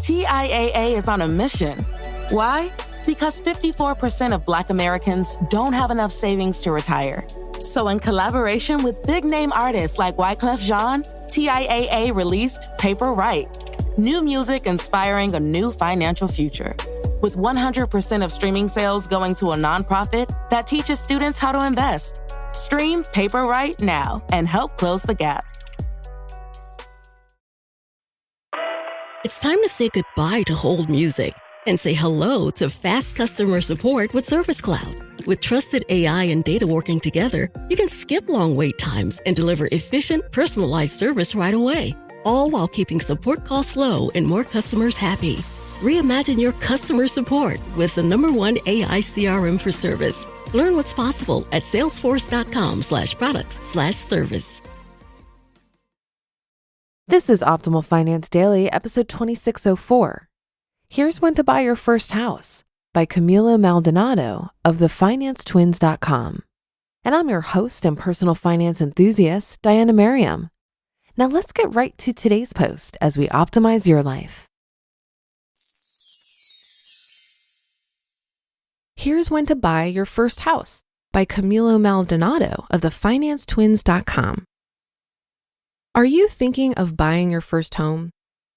TIAA is on a mission. Why? Because 54% of Black Americans don't have enough savings to retire. So in collaboration with big-name artists like Wyclef Jean, TIAA released Paper Right, new music inspiring a new financial future. With 100% of streaming sales going to a nonprofit that teaches students how to invest. Stream Paper Right now and help close the gap. It's time to say goodbye to hold music and say hello to fast customer support with Service Cloud. With trusted AI and data working together, you can skip long wait times and deliver efficient, personalized service right away, all while keeping support costs low and more customers happy. Reimagine your customer support with the #1 AI CRM for service. Learn what's possible at salesforce.com/products/service. This is Optimal Finance Daily, episode 2604. Here's When to Buy Your First House by Camilo Maldonado of theFinanceTwins.com. And I'm your host and personal finance enthusiast, Diana Merriam. Now let's get right to today's post as we optimize your life. Here's When to Buy Your First House by Camilo Maldonado of theFinanceTwins.com. Are you thinking of buying your first home?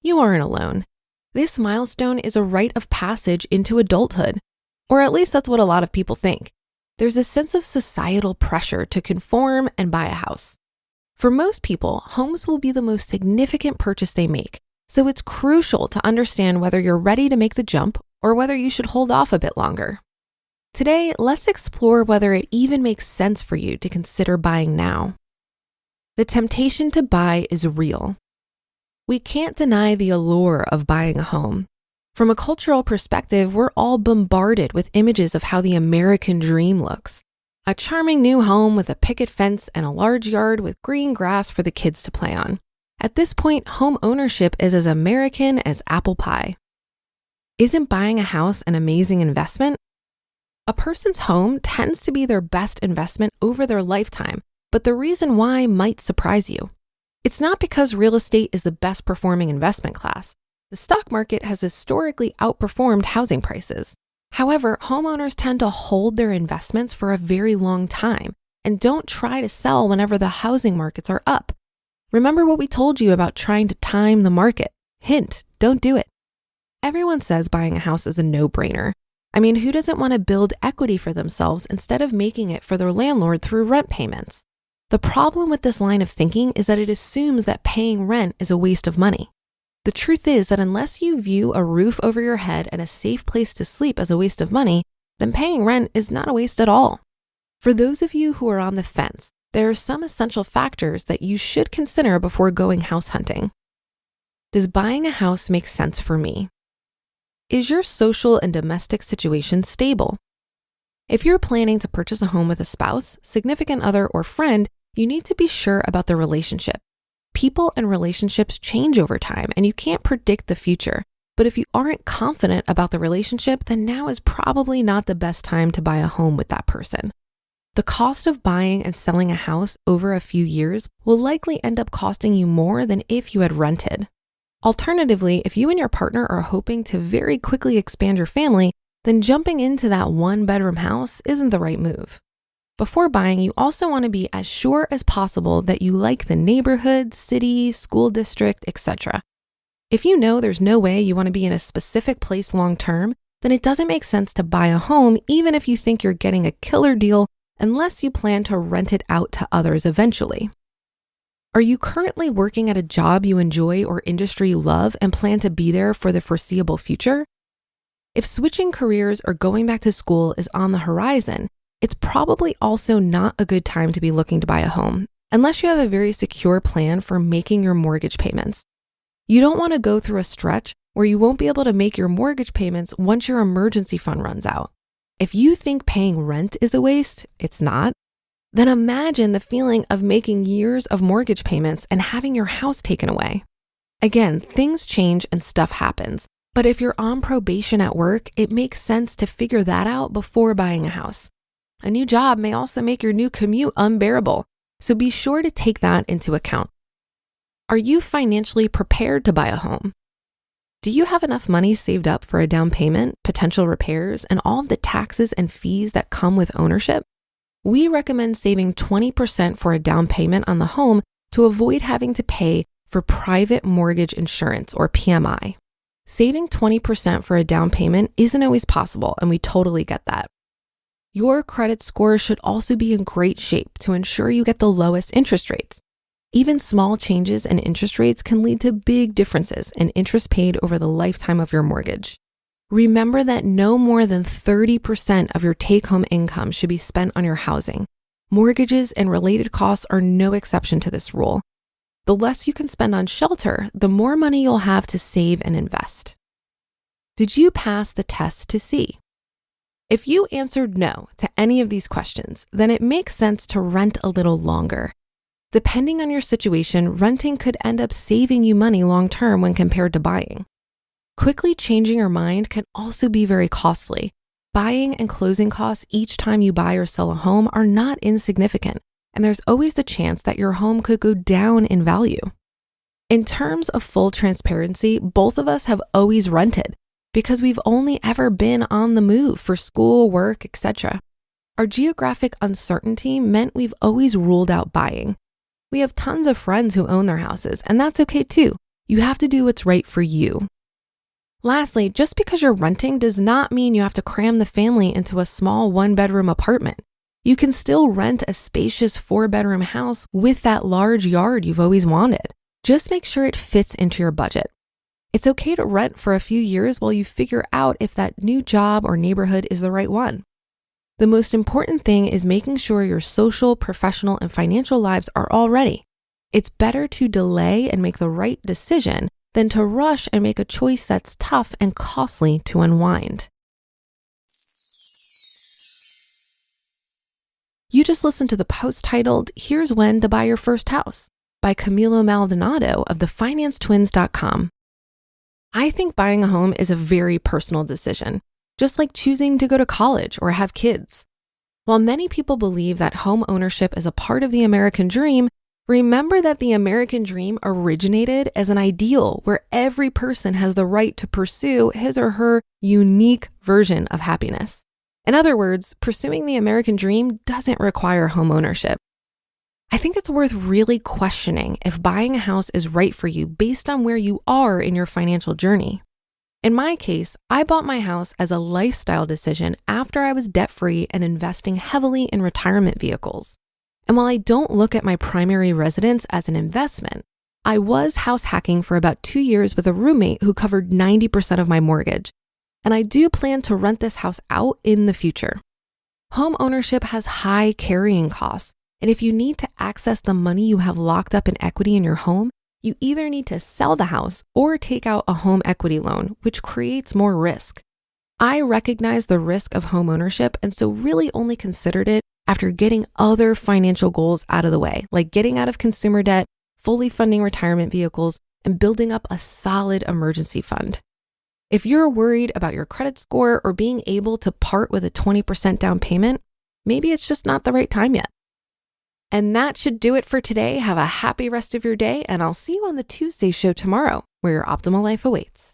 You aren't alone. This milestone is a rite of passage into adulthood, or at least that's what a lot of people think. There's a sense of societal pressure to conform and buy a house. For most people, homes will be the most significant purchase they make, so it's crucial to understand whether you're ready to make the jump or whether you should hold off a bit longer. Today, let's explore whether it even makes sense for you to consider buying now. The temptation to buy is real. We can't deny the allure of buying a home. From a cultural perspective, we're all bombarded with images of how the American dream looks. A charming new home with a picket fence and a large yard with green grass for the kids to play on. At this point, home ownership is as American as apple pie. Isn't buying a house an amazing investment? A person's home tends to be their best investment over their lifetime, but the reason why might surprise you. It's not because real estate is the best performing investment class. The stock market has historically outperformed housing prices. However, homeowners tend to hold their investments for a very long time and don't try to sell whenever the housing markets are up. Remember what we told you about trying to time the market. Hint, don't do it. Everyone says buying a house is a no-brainer. I mean, who doesn't want to build equity for themselves instead of making it for their landlord through rent payments? The problem with this line of thinking is that it assumes that paying rent is a waste of money. The truth is that unless you view a roof over your head and a safe place to sleep as a waste of money, then paying rent is not a waste at all. For those of you who are on the fence, there are some essential factors that you should consider before going house hunting. Does buying a house make sense for me? Is your social and domestic situation stable? If you're planning to purchase a home with a spouse, significant other, or friend, you need to be sure about the relationship. People and relationships change over time, and you can't predict the future. But if you aren't confident about the relationship, then now is probably not the best time to buy a home with that person. The cost of buying and selling a house over a few years will likely end up costing you more than if you had rented. Alternatively, if you and your partner are hoping to very quickly expand your family, then jumping into that one-bedroom house isn't the right move. Before buying, you also want to be as sure as possible that you like the neighborhood, city, school district, etc. If you know there's no way you want to be in a specific place long-term, then it doesn't make sense to buy a home even if you think you're getting a killer deal unless you plan to rent it out to others eventually. Are you currently working at a job you enjoy or industry you love and plan to be there for the foreseeable future? If switching careers or going back to school is on the horizon, it's probably also not a good time to be looking to buy a home, unless you have a very secure plan for making your mortgage payments. You don't want to go through a stretch where you won't be able to make your mortgage payments once your emergency fund runs out. If you think paying rent is a waste, it's not. Then imagine the feeling of making years of mortgage payments and having your house taken away. Again, things change and stuff happens, but if you're on probation at work, it makes sense to figure that out before buying a house. A new job may also make your new commute unbearable, so be sure to take that into account. Are you financially prepared to buy a home? Do you have enough money saved up for a down payment, potential repairs, and all of the taxes and fees that come with ownership? We recommend saving 20% for a down payment on the home to avoid having to pay for private mortgage insurance, or PMI. Saving 20% for a down payment isn't always possible, and we totally get that. Your credit score should also be in great shape to ensure you get the lowest interest rates. Even small changes in interest rates can lead to big differences in interest paid over the lifetime of your mortgage. Remember that no more than 30% of your take-home income should be spent on your housing. Mortgages and related costs are no exception to this rule. The less you can spend on shelter, the more money you'll have to save and invest. Did you pass the test to see? If you answered no to any of these questions, then it makes sense to rent a little longer. Depending on your situation, renting could end up saving you money long-term when compared to buying. Quickly changing your mind can also be very costly. Buying and closing costs each time you buy or sell a home are not insignificant, and there's always the chance that your home could go down in value. In terms of full transparency, both of us have always rented because we've only ever been on the move for school, work, etc. Our geographic uncertainty meant we've always ruled out buying. We have tons of friends who own their houses, and that's okay too. You have to do what's right for you. Lastly, just because you're renting does not mean you have to cram the family into a small one-bedroom apartment. You can still rent a spacious 4-bedroom house with that large yard you've always wanted. Just make sure it fits into your budget. It's okay to rent for a few years while you figure out if that new job or neighborhood is the right one. The most important thing is making sure your social, professional, and financial lives are all ready. It's better to delay and make the right decision than to rush and make a choice that's tough and costly to unwind. You just listened to the post titled, "Here's When to Buy Your First House" by Camilo Maldonado of thefinancetwins.com. I think buying a home is a very personal decision, just like choosing to go to college or have kids. While many people believe that home ownership is a part of the American dream, remember that the American dream originated as an ideal where every person has the right to pursue his or her unique version of happiness. In other words, pursuing the American dream doesn't require home ownership. I think it's worth really questioning if buying a house is right for you based on where you are in your financial journey. In my case, I bought my house as a lifestyle decision after I was debt-free and investing heavily in retirement vehicles. And while I don't look at my primary residence as an investment, I was house hacking for about 2 years with a roommate who covered 90% of my mortgage. And I do plan to rent this house out in the future. Home ownership has high carrying costs. And if you need to access the money you have locked up in equity in your home, you either need to sell the house or take out a home equity loan, which creates more risk. I recognize the risk of home ownership and so really only considered it after getting other financial goals out of the way, like getting out of consumer debt, fully funding retirement vehicles, and building up a solid emergency fund. If you're worried about your credit score or being able to part with a 20% down payment, maybe it's just not the right time yet. And that should do it for today. Have a happy rest of your day, and I'll see you on the Tuesday show tomorrow, where your optimal life awaits.